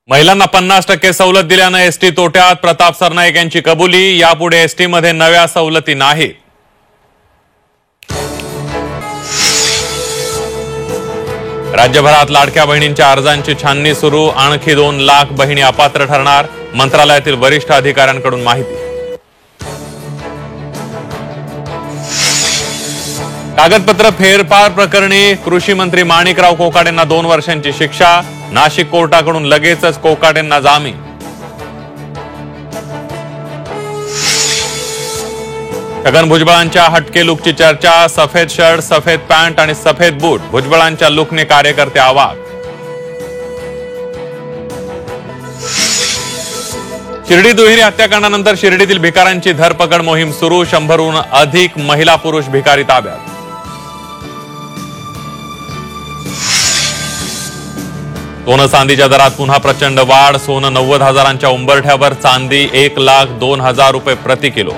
महिलांना 50% सवलत दिल्यानं एसटी तोट्यात, प्रताप सरनाईक यांची कबुली। यापुढे एसटी मध्ये नव्या सवलती नाहीत। राज्यभरात लाडक्या बहिणींच्या अर्जांची छाननी सुरू। आणखी 2 लाख बहिणी अपात्र ठरणार, मंत्रालयातील वरिष्ठ अधिकाऱ्यांकडून माहिती। कागदपत्र फेरफार प्रकरणी कृषी मंत्री माणिकराव कोकाटेंना 2 वर्षांची शिक्षा। नाशिक कोर्टाकडून लगेचच कोकाटेंना जामीन। छगन भुजबळांच्या हटके लुकची चर्चा। सफेद शर्ट, सफेद पॅन्ट आणि सफेद बूट, भुजबळांच्या लुकने कार्यकर्ते अवाक। शिर्डी दुहेरी हत्याकांडानंतर शिर्डीतील भिकाऱ्यांची धरपकड मोहीम सुरू। 100हून अधिक महिला पुरुष भिकारी ताब्यात। सोनं चांदीच्या दरात पुन्हा प्रचंड वाढ। सोनं 90,000च्या उंबरठ्यावर, चांदी 1,02,000 रुपये प्रति किलो।